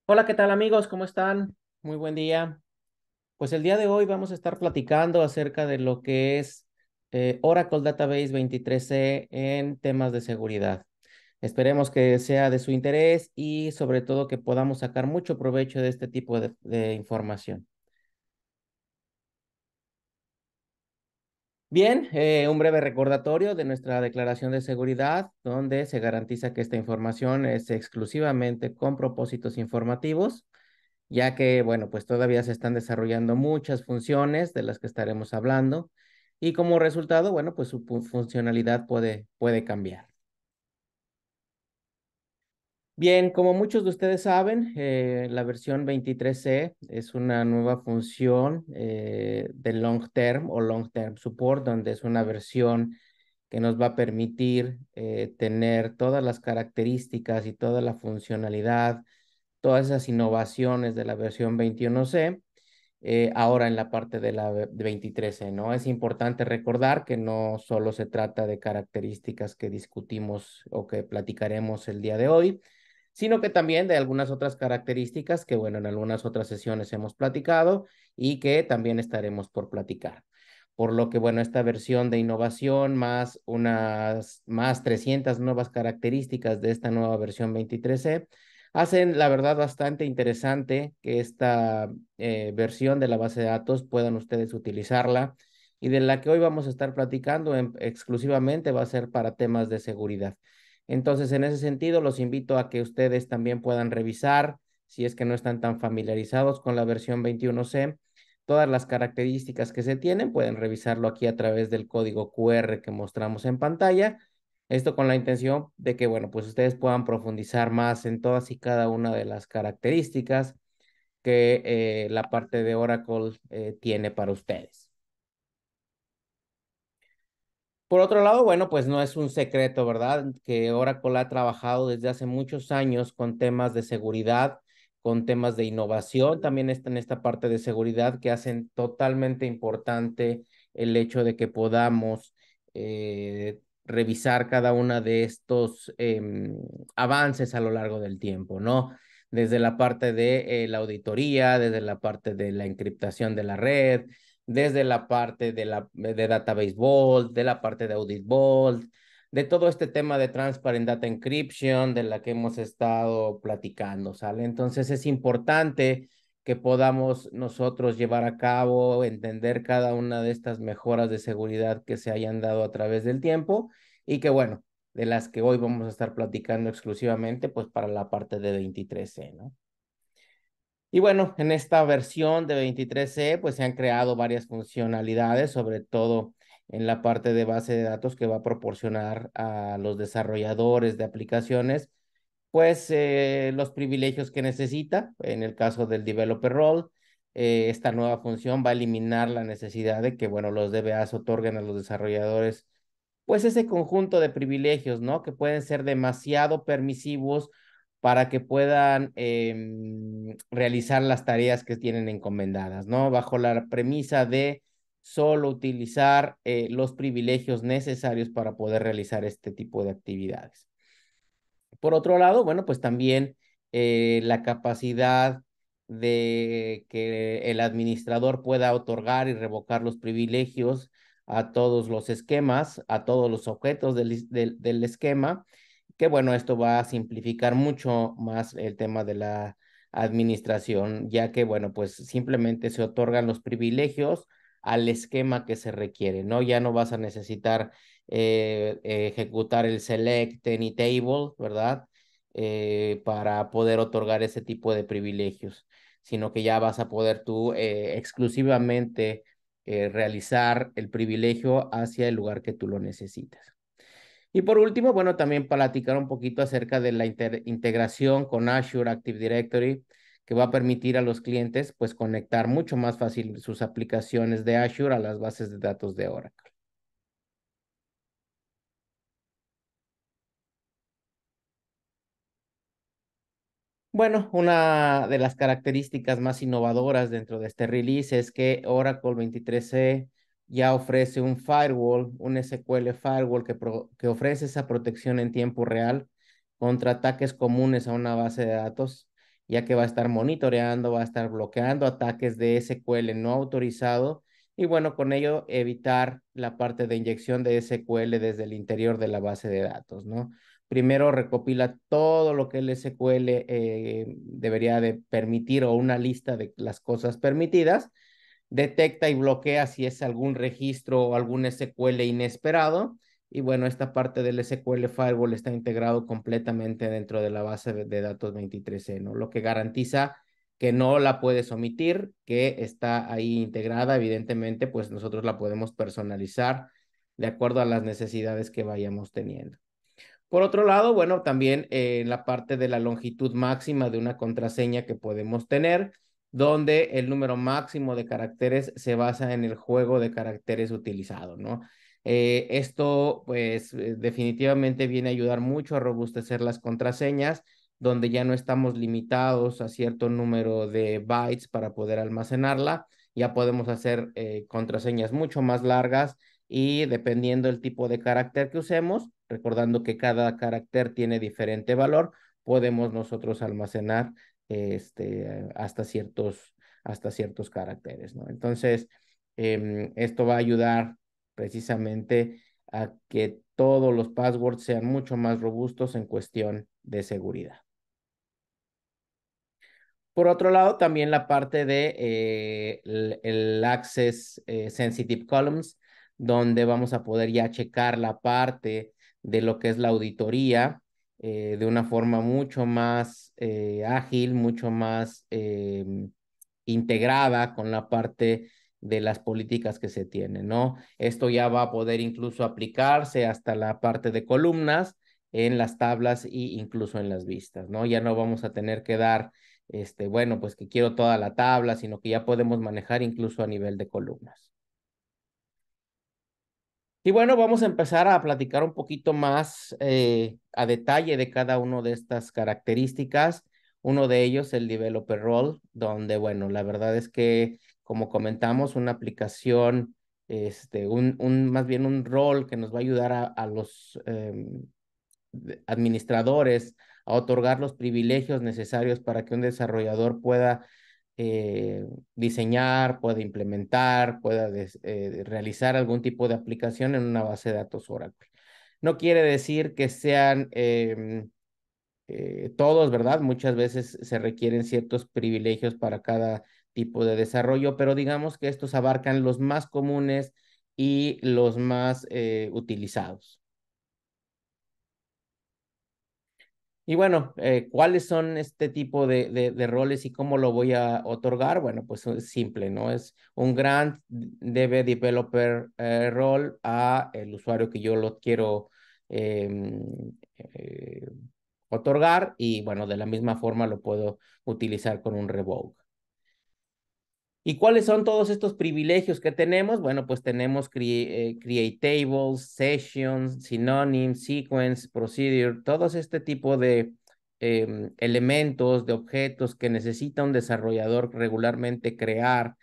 Hola, ¿qué tal amigos? ¿Cómo están? Muy buen día. Pues el día de hoy vamos a estar platicando acerca de lo que es Oracle Database 23C en temas de seguridad. Esperemos que sea de su interés y sobre todo que podamos sacar mucho provecho de este tipo de información. Bien, un breve recordatorio de nuestra declaración de seguridad, donde se garantiza que esta información es exclusivamente con propósitos informativos, ya que, bueno, pues todavía se están desarrollando muchas funciones de las que estaremos hablando y como resultado, bueno, pues su funcionalidad puede cambiar. Bien, como muchos de ustedes saben, la versión 23C es una nueva función de Long Term o Long Term Support, donde es una versión que nos va a permitir tener todas las características y toda la funcionalidad, todas esas innovaciones de la versión 21C, ahora en la parte de la 23C, ¿no? Es importante recordar que no solo se trata de características que discutimos o que platicaremos el día de hoy, sino que también de algunas otras características que, bueno, en algunas otras sesiones hemos platicado y que también estaremos por platicar. Por lo que, bueno, esta versión de innovación más unas más 300 nuevas características de esta nueva versión 23C hacen, la verdad, bastante interesante que esta versión de la base de datos puedan ustedes utilizarla y de la que hoy vamos a estar platicando exclusivamente va a ser para temas de seguridad. Entonces, en ese sentido, los invito a que ustedes también puedan revisar, si es que no están tan familiarizados con la versión 21C, todas las características que se tienen, pueden revisarlo aquí a través del código QR que mostramos en pantalla. Esto con la intención de que, bueno, pues ustedes puedan profundizar más en todas y cada una de las características que la parte de Oracle tiene para ustedes. Por otro lado, bueno, pues no es un secreto, ¿verdad? Que Oracle ha trabajado desde hace muchos años con temas de seguridad, con temas de innovación, también está en esta parte de seguridad que hacen totalmente importante el hecho de que podamos revisar cada una de estos avances a lo largo del tiempo, ¿no? Desde la parte de la auditoría, desde la parte de la encriptación de la red, desde la parte de Database Vault, de la parte de Audit Vault, de todo este tema de Transparent Data Encryption, de la que hemos estado platicando, ¿sale? Entonces es importante que podamos nosotros llevar a cabo, entender cada una de estas mejoras de seguridad que se hayan dado a través del tiempo y que, bueno, de las que hoy vamos a estar platicando exclusivamente, pues para la parte de 23C, ¿no? Y bueno, en esta versión de 23C, pues se han creado varias funcionalidades, sobre todo en la parte de base de datos que va a proporcionar a los desarrolladores de aplicaciones, pues los privilegios que necesita. En el caso del Developer Role, esta nueva función va a eliminar la necesidad de que, bueno, los DBAs otorguen a los desarrolladores, pues ese conjunto de privilegios, ¿no? Que pueden ser demasiado permisivos para que puedan realizar las tareas que tienen encomendadas, ¿no? Bajo la premisa de solo utilizar los privilegios necesarios para poder realizar este tipo de actividades. Por otro lado, bueno, pues también la capacidad de que el administrador pueda otorgar y revocar los privilegios a todos los esquemas, a todos los objetos del esquema, que bueno, esto va a simplificar mucho más el tema de la administración, ya que bueno, pues simplemente se otorgan los privilegios al esquema que se requiere, ¿no? Ya no vas a necesitar ejecutar el select any table, ¿verdad? Para poder otorgar ese tipo de privilegios, sino que ya vas a poder tú exclusivamente realizar el privilegio hacia el lugar que tú lo necesitas. Y por último, bueno, también platicar un poquito acerca de la integración con Azure Active Directory, que va a permitir a los clientes pues conectar mucho más fácil sus aplicaciones de Azure a las bases de datos de Oracle. Bueno, una de las características más innovadoras dentro de este release es que Oracle 23C ya ofrece un firewall, un SQL firewall que ofrece esa protección en tiempo real contra ataques comunes a una base de datos. ya que va a estar monitoreando, va a estar bloqueando ataques de SQL no autorizado y bueno, con ello evitar la parte de inyección de SQL desde el interior de la base de datos, ¿no? Primero recopila todo lo que el SQL debería de permitir o una lista de las cosas permitidas, detecta y bloquea si es algún registro o algún SQL inesperado. Y bueno, esta parte del SQL Firewall está integrado completamente dentro de la base de datos 23E, ¿no? Lo que garantiza que no la puedes omitir, que está ahí integrada. Evidentemente, pues nosotros la podemos personalizar de acuerdo a las necesidades que vayamos teniendo. Por otro lado, bueno, también en la parte de la longitud máxima de una contraseña que podemos tener, donde el número máximo de caracteres se basa en el juego de caracteres utilizado, ¿no? Esto, pues, definitivamente viene a ayudar mucho a robustecer las contraseñas, donde ya no estamos limitados a cierto número de bytes para poder almacenarla. Ya podemos hacer contraseñas mucho más largas y dependiendo del tipo de carácter que usemos, recordando que cada carácter tiene diferente valor, podemos nosotros almacenar hasta ciertos caracteres, ¿no? Entonces, esto va a ayudar precisamente a que todos los passwords sean mucho más robustos en cuestión de seguridad. Por otro lado, también la parte de el Access Sensitive Columns, donde vamos a poder ya checar la parte de lo que es la auditoría de una forma mucho más ágil, mucho más integrada con la parte de las políticas que se tienen, ¿no? Esto ya va a poder incluso aplicarse hasta la parte de columnas en las tablas e incluso en las vistas, ¿no? Ya no vamos a tener que dar bueno, pues que quiero toda la tabla, sino que ya podemos manejar incluso a nivel de columnas. Y bueno, vamos a empezar a platicar un poquito más a detalle de cada una de estas características. Uno de ellos, el Developer Role, donde, bueno, la verdad es que, como comentamos, una aplicación, más bien un rol que nos va a ayudar a los administradores a otorgar los privilegios necesarios para que un desarrollador pueda diseñar, pueda implementar, pueda realizar algún tipo de aplicación en una base de datos Oracle. No quiere decir que sean todos, ¿verdad? Muchas veces se requieren ciertos privilegios para cada tipo de desarrollo, pero digamos que estos abarcan los más comunes y los más utilizados. Y bueno, ¿cuáles son este tipo de roles y cómo lo voy a otorgar? Bueno, pues es simple, ¿no? Es un grant debe developer role a el usuario que yo lo quiero em, eh, otorgar y bueno, de la misma forma lo puedo utilizar con un revoke. ¿Y cuáles son todos estos privilegios que tenemos? Bueno, pues tenemos create tables, sessions, synonyms, sequence, procedure, todos este tipo de elementos, de objetos que necesita un desarrollador regularmente crear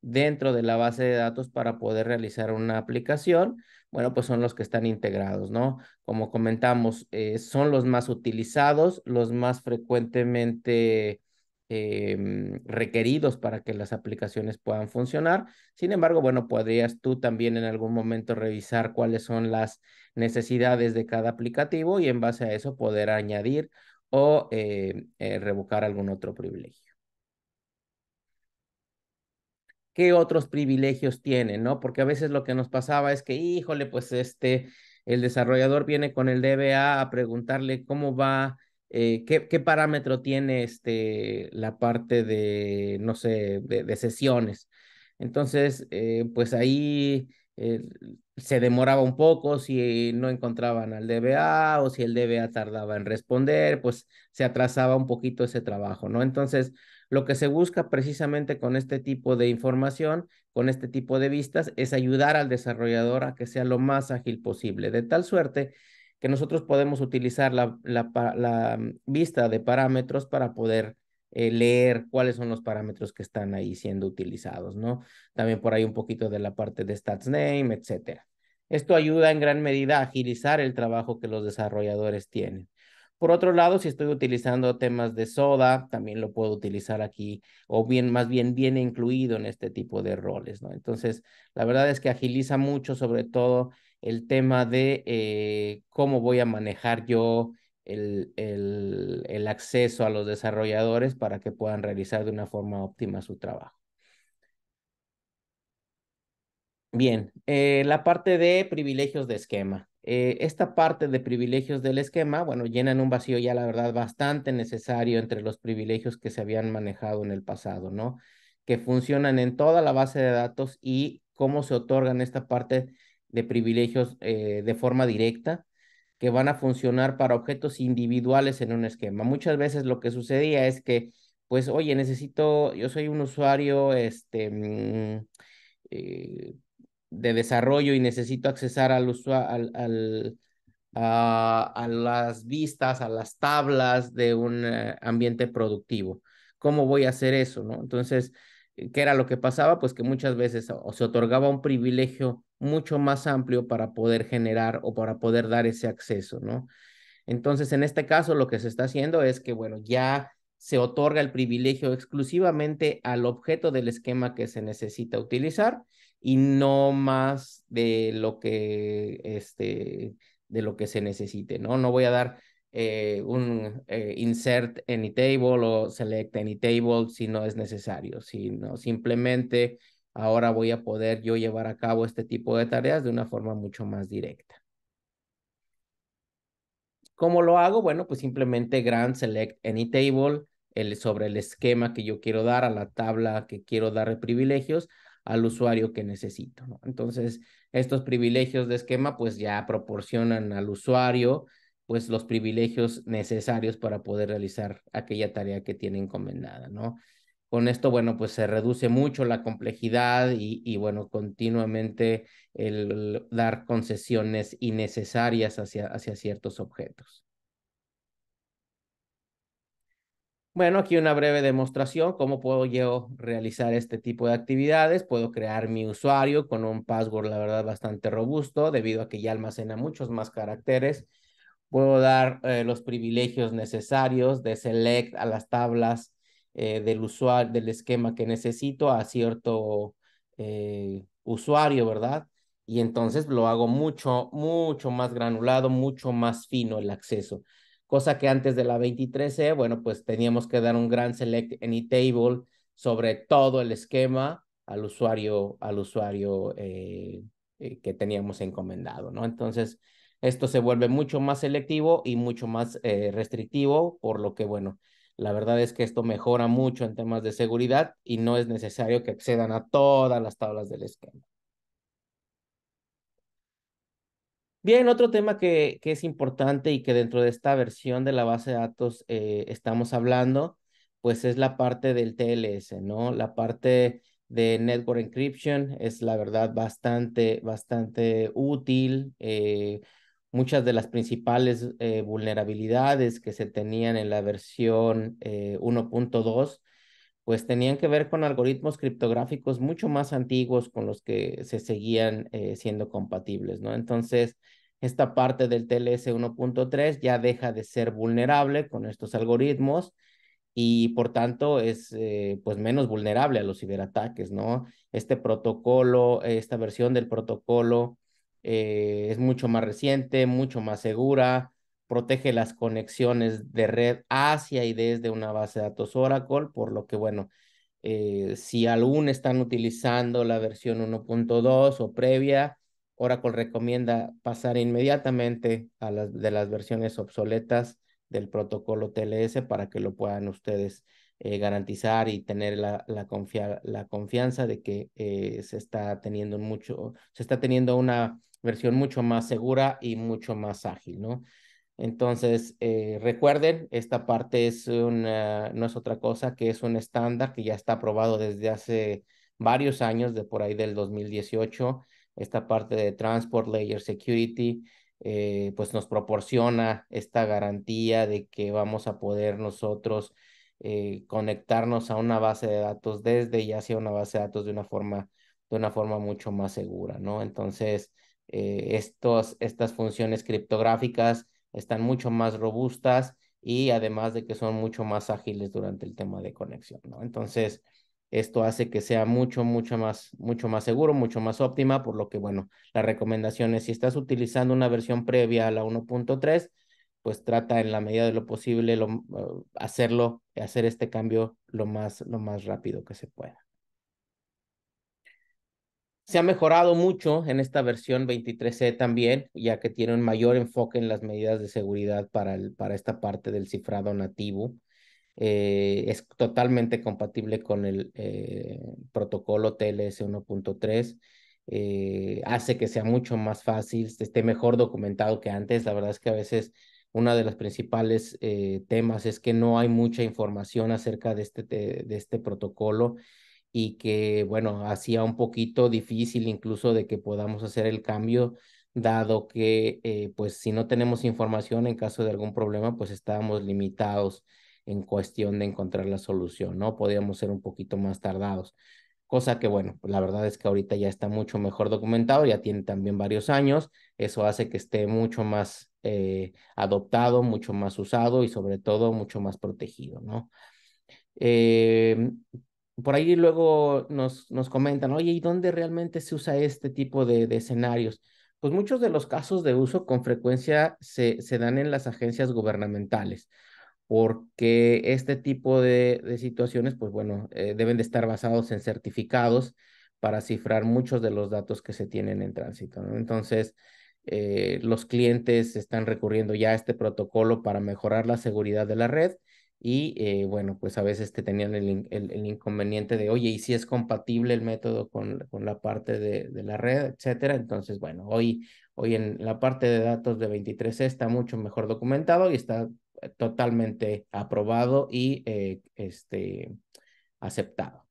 dentro de la base de datos para poder realizar una aplicación. Bueno, pues son los que están integrados, ¿no? Como comentamos, son los más utilizados, los más frecuentemente requeridos para que las aplicaciones puedan funcionar. Sin embargo, bueno, podrías tú también en algún momento revisar cuáles son las necesidades de cada aplicativo y en base a eso poder añadir o revocar algún otro privilegio. ¿Qué otros privilegios tienen, no? Porque a veces lo que nos pasaba es que, híjole, pues el desarrollador viene con el DBA a preguntarle cómo va, qué parámetro tiene la parte de, no sé, de sesiones. Entonces, pues ahí se demoraba un poco si no encontraban al DBA o si el DBA tardaba en responder, pues se atrasaba un poquito ese trabajo, ¿no? Entonces, lo que se busca precisamente con este tipo de información, con este tipo de vistas, es ayudar al desarrollador a que sea lo más ágil posible, de tal suerte que nosotros podemos utilizar la vista de parámetros para poder leer cuáles son los parámetros que están ahí siendo utilizados, ¿no? También por ahí un poquito de la parte de stats name, etcétera. Esto ayuda en gran medida a agilizar el trabajo que los desarrolladores tienen. Por otro lado, si estoy utilizando temas de SODA, también lo puedo utilizar aquí, o bien, más bien viene incluido en este tipo de roles, ¿no? Entonces, la verdad es que agiliza mucho, sobre todo el tema de cómo voy a manejar yo el acceso a los desarrolladores para que puedan realizar de una forma óptima su trabajo. Bien, la parte de privilegios de esquema. Esta parte de privilegios del esquema, bueno, llenan un vacío ya, la verdad, bastante necesario entre los privilegios que se habían manejado en el pasado, ¿no? Que funcionan en toda la base de datos y cómo se otorgan esta parte de privilegios de forma directa, que van a funcionar para objetos individuales en un esquema. Muchas veces lo que sucedía es que, pues, oye, yo soy un usuario, eh, de desarrollo y necesito accesar a las vistas, a las tablas de un ambiente productivo. ¿Cómo voy a hacer eso, no? Entonces, ¿qué era lo que pasaba? Pues que muchas veces o se otorgaba un privilegio mucho más amplio para poder generar o para poder dar ese acceso, ¿no? Entonces, en este caso, lo que se está haciendo es que, bueno, ya se otorga el privilegio exclusivamente al objeto del esquema que se necesita utilizar y no más de lo que se necesite, ¿no? No voy a dar un insert any table o select any table si no es necesario, sino simplemente ahora voy a poder yo llevar a cabo este tipo de tareas de una forma mucho más directa. ¿Cómo lo hago? Bueno, pues simplemente grant select any table sobre el esquema que yo quiero dar, a la tabla que quiero darle privilegios al usuario que necesito, ¿no? Entonces, estos privilegios de esquema pues ya proporcionan al usuario pues los privilegios necesarios para poder realizar aquella tarea que tiene encomendada, ¿no? Con esto, bueno, pues se reduce mucho la complejidad bueno, continuamente el dar concesiones innecesarias hacia ciertos objetos. Bueno, aquí una breve demostración, cómo puedo yo realizar este tipo de actividades. Puedo crear mi usuario con un password, la verdad, bastante robusto, debido a que ya almacena muchos más caracteres. Puedo dar los privilegios necesarios de select a las tablas del usuario, del esquema que necesito a cierto usuario, ¿verdad? Y entonces lo hago mucho más granulado, mucho más fino el acceso, cosa que antes de la 23E, bueno, pues teníamos que dar un gran select any table sobre todo el esquema al usuario que teníamos encomendado, ¿no? Entonces, esto se vuelve mucho más selectivo y mucho más restrictivo, por lo que, bueno, la verdad es que esto mejora mucho en temas de seguridad y no es necesario que accedan a todas las tablas del esquema. Bien, otro tema que es importante y que dentro de esta versión de la base de datos estamos hablando, pues es la parte del TLS, ¿no? La parte de Network Encryption es la verdad bastante útil. Muchas de las principales vulnerabilidades que se tenían en la versión 1.2 pues tenían que ver con algoritmos criptográficos mucho más antiguos con los que se seguían siendo compatibles, ¿no? Entonces, esta parte del TLS 1.3 ya deja de ser vulnerable con estos algoritmos y por tanto es pues menos vulnerable a los ciberataques, ¿no? Este protocolo, esta versión del protocolo es mucho más reciente, mucho más segura, protege las conexiones de red hacia y desde una base de datos Oracle, por lo que bueno, si aún están utilizando la versión 1.2 o previa, Oracle recomienda pasar inmediatamente a de las versiones obsoletas del protocolo TLS para que lo puedan ustedes garantizar y tener la confianza de que se está teniendo una versión mucho más segura y mucho más ágil, ¿no? Entonces, recuerden, esta parte no es otra cosa que es un estándar que ya está aprobado desde hace varios años, de por ahí del 2018. Esta parte de Transport Layer Security, pues nos proporciona esta garantía de que vamos a poder nosotros conectarnos a una base de datos desde y hacia una base de datos de una forma mucho más segura, ¿no? Entonces, estas funciones criptográficas están mucho más robustas y además de que son mucho más ágiles durante el tema de conexión, ¿no? Entonces, esto hace que sea mucho más seguro, mucho más óptima, por lo que, bueno, la recomendación es si estás utilizando una versión previa a la 1.3, pues trata en la medida de lo posible hacer este cambio lo más rápido que se pueda. Se ha mejorado mucho en esta versión 23C también, ya que tiene un mayor enfoque en las medidas de seguridad para esta parte del cifrado nativo. Es totalmente compatible con el protocolo TLS 1.3. Hace que sea mucho más fácil, esté mejor documentado que antes. La verdad es que a veces uno de los principales temas es que no hay mucha información acerca de este protocolo y que, bueno, hacía un poquito difícil incluso de que podamos hacer el cambio, dado que, pues, si no tenemos información en caso de algún problema, pues estábamos limitados en cuestión de encontrar la solución, ¿no? Podíamos ser un poquito más tardados. Cosa que, bueno, pues la verdad es que ahorita ya está mucho mejor documentado, ya tiene también varios años, eso hace que esté mucho más adoptado, mucho más usado y sobre todo mucho más protegido, ¿no? Eh, por ahí luego nos comentan, oye, ¿y dónde realmente se usa este tipo de escenarios? Pues muchos de los casos de uso con frecuencia se dan en las agencias gubernamentales, porque este tipo de situaciones, pues bueno, deben de estar basados en certificados para cifrar muchos de los datos que se tienen en tránsito, ¿no? Entonces, los clientes están recurriendo ya a este protocolo para mejorar la seguridad de la red y bueno, pues a veces te tenían el inconveniente de, oye, ¿y si es compatible el método con la parte de la red, etcétera? Entonces, bueno, hoy en la parte de datos de 23C está mucho mejor documentado y está totalmente aprobado y aceptado.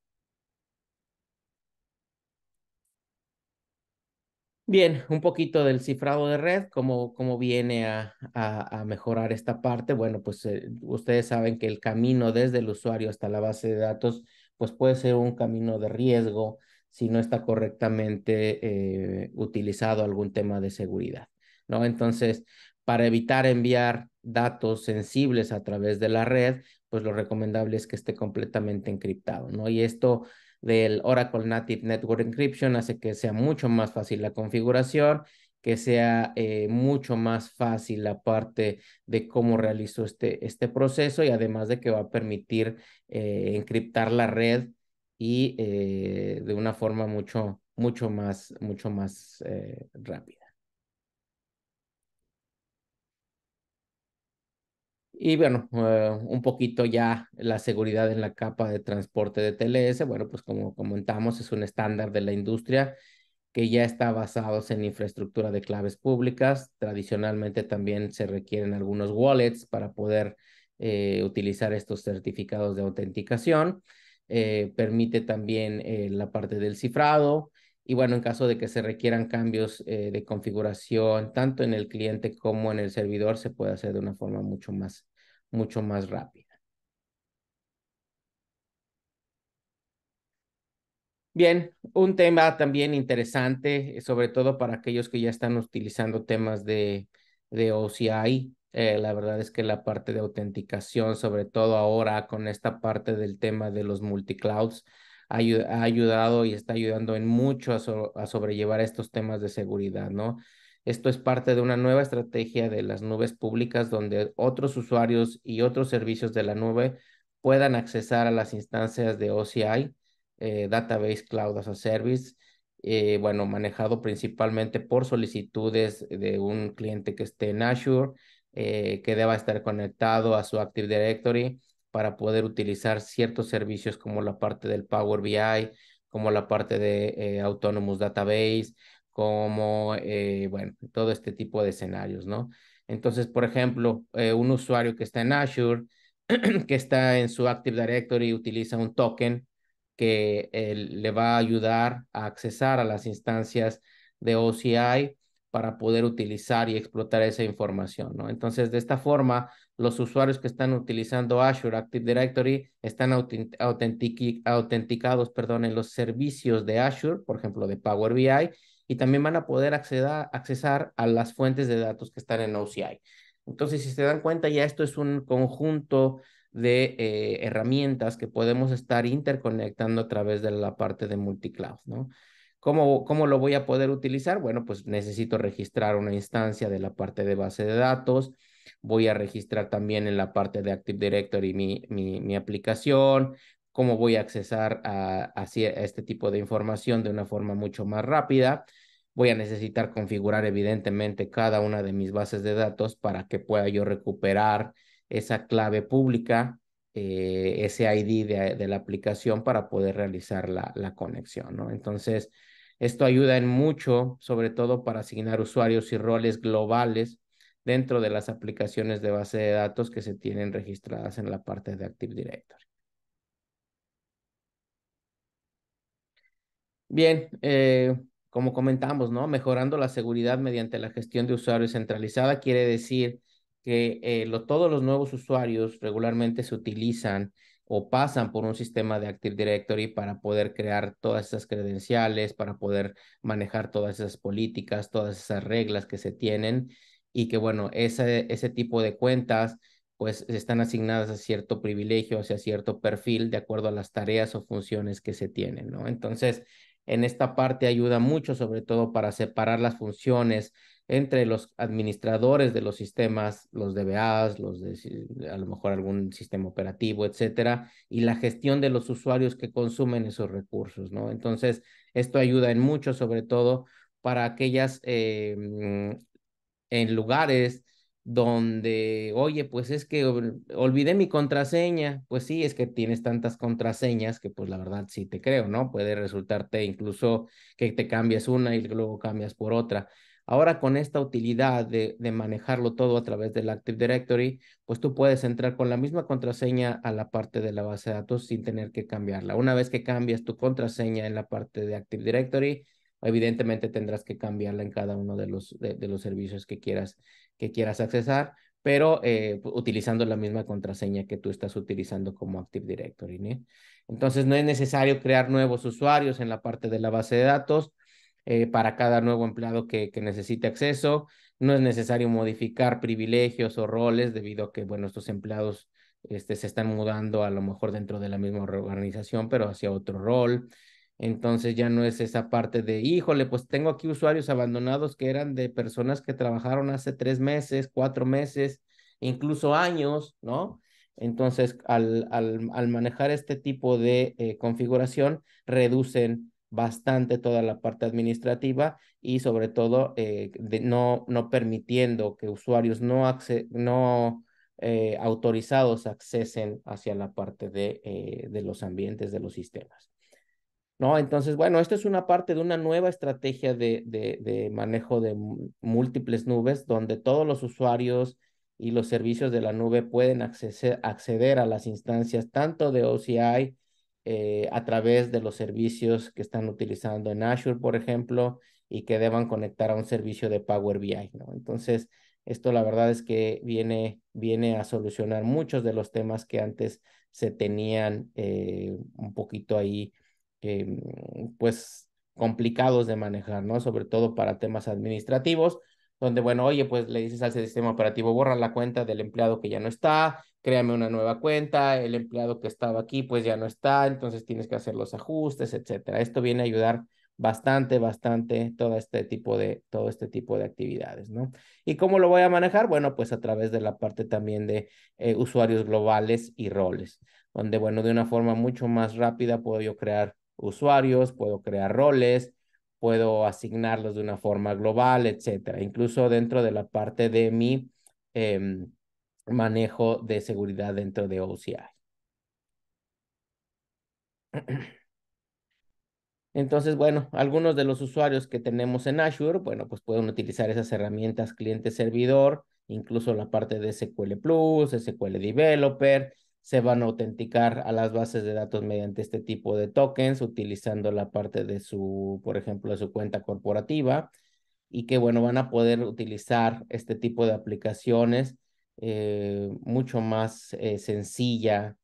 Bien, un poquito del cifrado de red, cómo viene a mejorar esta parte. Bueno, pues ustedes saben que el camino desde el usuario hasta la base de datos, pues puede ser un camino de riesgo si no está correctamente utilizado algún tema de seguridad, ¿no? Entonces, para evitar enviar datos sensibles a través de la red, pues lo recomendable es que esté completamente encriptado, ¿no? Y esto del Oracle Native Network Encryption hace que sea mucho más fácil la configuración, que sea mucho más fácil la parte de cómo realizo este proceso y además de que va a permitir encriptar la red y de una forma mucho más rápida. Y bueno, un poquito ya la seguridad en la capa de transporte de TLS, bueno, pues como comentamos, es un estándar de la industria que ya está basado en infraestructura de claves públicas. Tradicionalmente también se requieren algunos wallets para poder utilizar estos certificados de autenticación. Permite también la parte del cifrado. Y bueno, en caso de que se requieran cambios de configuración, tanto en el cliente como en el servidor, se puede hacer de una forma mucho más rápida. Bien, un tema también interesante, sobre todo para aquellos que ya están utilizando temas de OCI. La verdad es que la parte de autenticación, sobre todo ahora con esta parte del tema de los multiclouds, ha ayudado y está ayudando en mucho a sobrellevar estos temas de seguridad, ¿no? Esto es parte de una nueva estrategia de las nubes públicas donde otros usuarios y otros servicios de la nube puedan accesar a las instancias de OCI, Database Cloud as a Service, bueno, manejado principalmente por solicitudes de un cliente que esté en Azure, que deba estar conectado a su Active Directory para poder utilizar ciertos servicios como la parte del Power BI, como la parte de Autonomous Database, como, bueno, todo este tipo de escenarios, ¿no? Entonces, por ejemplo, un usuario que está en Azure, que está en su Active Directory, utiliza un token que le va a ayudar a accesar a las instancias de OCI para poder utilizar y explotar esa información, ¿no? Entonces, de esta forma, los usuarios que están utilizando Azure Active Directory están autenticados, perdón, en los servicios de Azure, por ejemplo, de Power BI, y también van a poder accesar a las fuentes de datos que están en OCI. Entonces, si se dan cuenta, ya esto es un conjunto de herramientas que podemos estar interconectando a través de la parte de multicloud, ¿no? ¿Cómo lo voy a poder utilizar? Bueno, pues necesito registrar una instancia de la parte de base de datos. Voy a registrar también en la parte de Active Directory mi aplicación. ¿Cómo voy a accesar a este tipo de información de una forma mucho más rápida? Voy a necesitar configurar evidentemente cada una de mis bases de datos para que pueda yo recuperar esa clave pública, ese ID de la aplicación para poder realizar la conexión, ¿no? Entonces, esto ayuda en mucho, sobre todo para asignar usuarios y roles globales dentro de las aplicaciones de base de datos que se tienen registradas en la parte de Active Directory. Bien, como comentamos, ¿no? Mejorando la seguridad mediante la gestión de usuarios centralizada quiere decir que todos los nuevos usuarios regularmente se utilizan o pasan por un sistema de Active Directory para poder crear todas esas credenciales, para poder manejar todas esas políticas, todas esas reglas que se tienen y que, bueno, ese tipo de cuentas pues están asignadas a cierto privilegio, hacia cierto perfil, de acuerdo a las tareas o funciones que se tienen, ¿no? Entonces, en esta parte ayuda mucho, sobre todo para separar las funciones entre los administradores de los sistemas, los DBAs, a lo mejor algún sistema operativo, etcétera, y la gestión de los usuarios que consumen esos recursos, ¿no? Entonces, esto ayuda en mucho, sobre todo para aquellas en lugares donde, oye, pues es que olvidé mi contraseña. Pues sí, es que tienes tantas contraseñas que pues la verdad sí te creo, ¿no? Puede resultarte incluso que te cambies una y luego cambias por otra. Ahora con esta utilidad de manejarlo todo a través del Active Directory, pues tú puedes entrar con la misma contraseña a la parte de la base de datos sin tener que cambiarla. Una vez que cambias tu contraseña en la parte de Active Directory, evidentemente tendrás que cambiarla en cada uno de los servicios que quieras accesar, pero utilizando la misma contraseña que tú estás utilizando como Active Directory, ¿no? Entonces no es necesario crear nuevos usuarios en la parte de la base de datos para cada nuevo empleado que necesite acceso. No es necesario modificar privilegios o roles debido a que, bueno, estos empleados se están mudando a lo mejor dentro de la misma organización, pero hacia otro rol. Entonces ya no es esa parte de, híjole, pues tengo aquí usuarios abandonados que eran de personas que trabajaron hace 3 meses, 4 meses, incluso años, ¿no? Entonces, al manejar este tipo de configuración, reducen bastante toda la parte administrativa y sobre todo no permitiendo que usuarios no autorizados accesen hacia la parte de los ambientes de los sistemas. ¿No? Entonces, bueno, esto es una parte de una nueva estrategia de manejo de múltiples nubes, donde todos los usuarios y los servicios de la nube pueden acceder a las instancias tanto de OCI a través de los servicios que están utilizando en Azure, por ejemplo, y que deban conectar a un servicio de Power BI, ¿no? Entonces, esto la verdad es que viene a solucionar muchos de los temas que antes se tenían un poquito ahí pues complicados de manejar, ¿no? Sobre todo para temas administrativos, donde, bueno, oye, pues le dices al sistema operativo, borra la cuenta del empleado que ya no está, créame una nueva cuenta, el empleado que estaba aquí, pues ya no está, entonces tienes que hacer los ajustes, etcétera. Esto viene a ayudar bastante todo este tipo de actividades, ¿no? ¿Y cómo lo voy a manejar? Bueno, pues a través de la parte también de usuarios globales y roles, donde, bueno, de una forma mucho más rápida puedo yo crear usuarios, puedo crear roles, puedo asignarlos de una forma global, etcétera. Incluso dentro de la parte de mi eh, manejo de seguridad dentro de OCI. Entonces, bueno, algunos de los usuarios que tenemos en Azure, bueno, pues pueden utilizar esas herramientas cliente-servidor, incluso la parte de SQL Plus, SQL Developer, se van a autenticar a las bases de datos mediante este tipo de tokens, utilizando la parte de por ejemplo, de su cuenta corporativa, y que, bueno, van a poder utilizar este tipo de aplicaciones mucho más sencilla,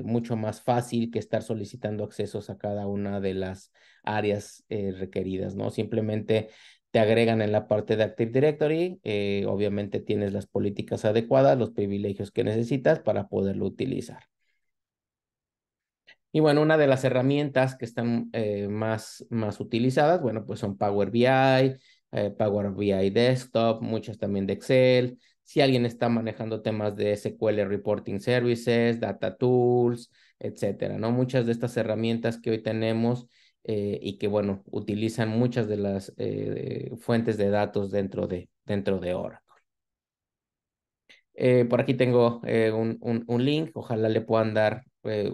mucho más fácil que estar solicitando accesos a cada una de las áreas requeridas, ¿no? Simplemente te agregan en la parte de Active Directory. Obviamente tienes las políticas adecuadas, los privilegios que necesitas para poderlo utilizar. Y bueno, una de las herramientas que están más utilizadas, bueno, pues son Power BI, Power BI Desktop, muchas también de Excel. Si alguien está manejando temas de SQL Reporting Services, Data Tools, etcétera, ¿no? Muchas de estas herramientas que hoy tenemos y que, bueno, utilizan muchas de las fuentes de datos dentro de Oracle. Por aquí tengo un link, ojalá le puedan dar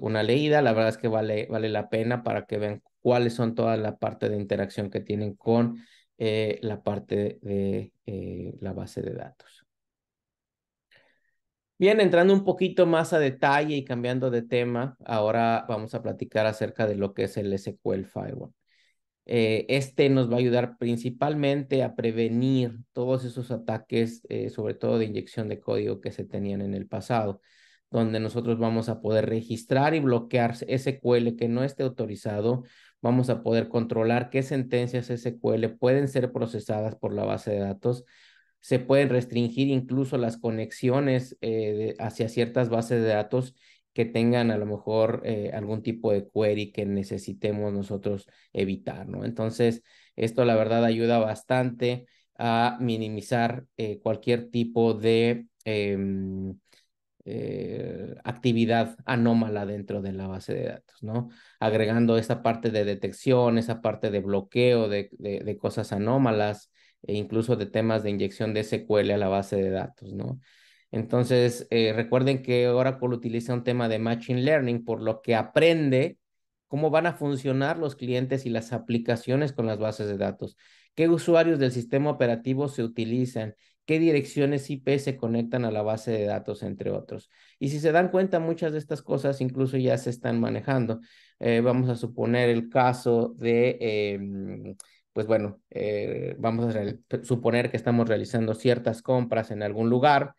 una leída. La verdad es que vale la pena para que vean cuáles son toda la parte de interacción que tienen con la parte de la base de datos. Bien, entrando un poquito más a detalle y cambiando de tema, ahora vamos a platicar acerca de lo que es el SQL Firewall. Este nos va a ayudar principalmente a prevenir todos esos ataques, sobre todo de inyección de código que se tenían en el pasado, donde nosotros vamos a poder registrar y bloquear SQL que no esté autorizado. Vamos a poder controlar qué sentencias SQL pueden ser procesadas por la base de datos. Se pueden restringir incluso las conexiones hacia ciertas bases de datos que tengan a lo mejor algún tipo de query que necesitemos nosotros evitar, ¿no? Entonces, esto la verdad ayuda bastante a minimizar cualquier tipo de actividad anómala dentro de la base de datos, ¿no? Agregando esa parte de detección, esa parte de bloqueo de cosas anómalas e incluso de temas de inyección de SQL a la base de datos, ¿no? Entonces, recuerden que Oracle utiliza un tema de Machine Learning, por lo que aprende cómo van a funcionar los clientes y las aplicaciones con las bases de datos, qué usuarios del sistema operativo se utilizan, qué direcciones IP se conectan a la base de datos, entre otros. Y si se dan cuenta, muchas de estas cosas incluso ya se están manejando. Vamos a suponer el caso de, pues bueno, vamos a suponer que estamos realizando ciertas compras en algún lugar,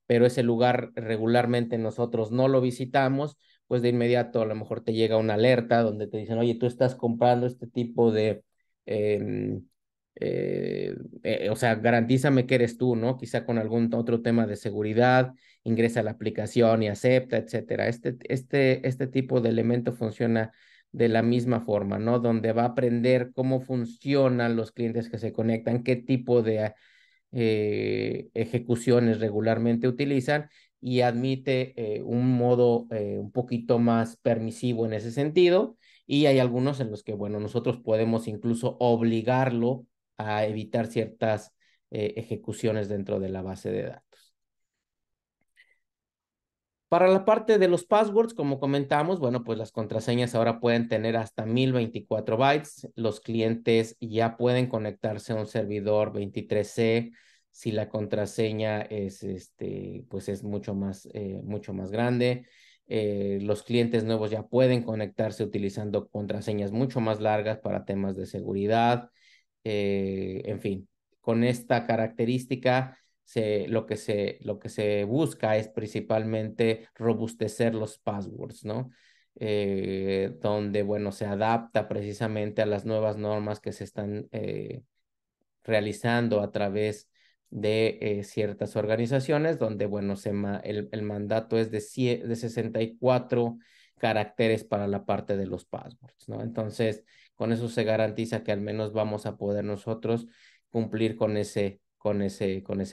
pero ese lugar regularmente nosotros no lo visitamos, pues de inmediato a lo mejor te llega una alerta donde te dicen, oye, tú estás comprando este tipo de... Eh, o sea, garantízame que eres tú, ¿no? Quizá con algún otro tema de seguridad, ingresa a la aplicación y acepta, etcétera. Este tipo de elemento funciona de la misma forma, ¿no? Donde va a aprender cómo funcionan los clientes que se conectan, qué tipo de ejecuciones regularmente utilizan y admite un modo un poquito más permisivo en ese sentido. Y hay algunos en los que, bueno, nosotros podemos incluso obligarlo a evitar ciertas ejecuciones dentro de la base de datos. Para la parte de los passwords, como comentamos, bueno, pues las contraseñas ahora pueden tener hasta 1024 bytes. Los clientes ya pueden conectarse a un servidor 23C si la contraseña es, pues es mucho más grande. Los clientes nuevos ya pueden conectarse utilizando contraseñas mucho más largas para temas de seguridad. En fin, con esta característica lo que se busca es principalmente robustecer los passwords, ¿no? Donde, bueno, se adapta precisamente a las nuevas normas que se están realizando a través de ciertas organizaciones, donde, bueno, el mandato es de 64 caracteres para la parte de los passwords, ¿no? Entonces, con eso se garantiza que al menos vamos a poder nosotros cumplir con ese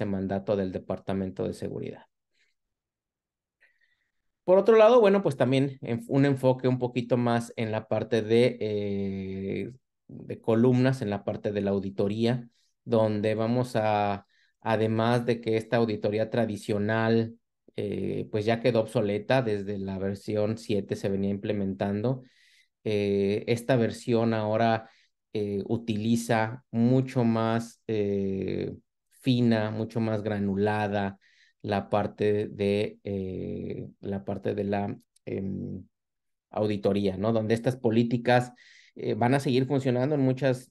mandato del Departamento de Seguridad. Por otro lado, bueno, pues también un enfoque un poquito más en la parte de columnas, en la parte de la auditoría, donde vamos además de que esta auditoría tradicional, pues ya quedó obsoleta desde la versión 7 se venía implementando. Esta versión ahora utiliza mucho más fina, mucho más granulada la parte de la auditoría, ¿no? Donde estas políticas van a seguir funcionando en muchos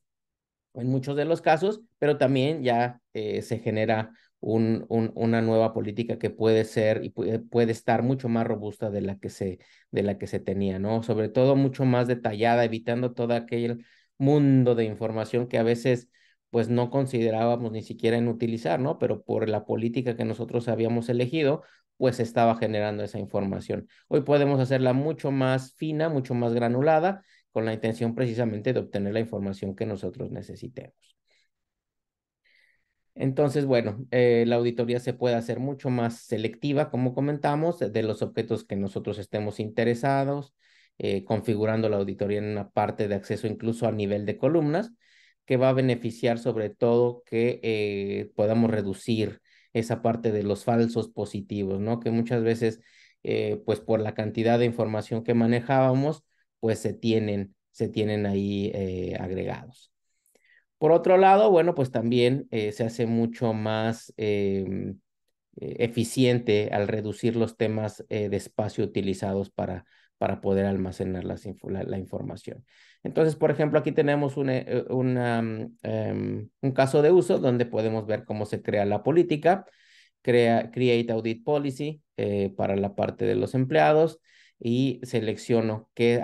de los casos, pero también ya se genera una nueva política que puede ser y puede estar mucho más robusta de la que se tenía, ¿no? Sobre todo mucho más detallada, evitando todo aquel mundo de información que a veces pues no considerábamos ni siquiera en utilizar, ¿no? Pero por la política que nosotros habíamos elegido, pues estaba generando esa información. Hoy podemos hacerla mucho más fina, mucho más granulada, con la intención precisamente de obtener la información que nosotros necesitemos. Entonces, bueno, la auditoría se puede hacer mucho más selectiva, como comentamos, de los objetos que nosotros estemos interesados, configurando la auditoría en una parte de acceso incluso a nivel de columnas, que va a beneficiar sobre todo que podamos reducir esa parte de los falsos positivos, ¿no? Que muchas veces, pues por la cantidad de información que manejábamos, pues se tienen ahí agregados. Por otro lado, bueno, pues también se hace mucho más eficiente al reducir los temas de espacio utilizados para poder almacenar la información. Entonces, por ejemplo, aquí tenemos un caso de uso donde podemos ver cómo se crea la política, Create Audit Policy para la parte de los empleados y selecciono qué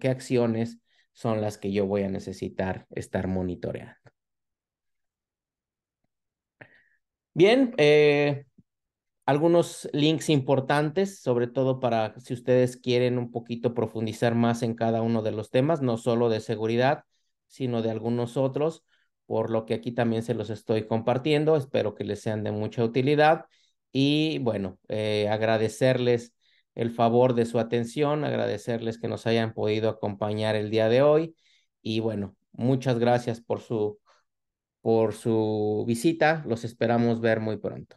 acciones son las que yo voy a necesitar estar monitoreando. Bien, algunos links importantes, sobre todo para si ustedes quieren un poquito profundizar más en cada uno de los temas, no solo de seguridad, sino de algunos otros, por lo que aquí también se los estoy compartiendo. Espero que les sean de mucha utilidad y bueno, agradecerles el favor de su atención, agradecerles que nos hayan podido acompañar el día de hoy y bueno, muchas gracias por su visita. Los esperamos ver muy pronto.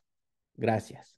Gracias.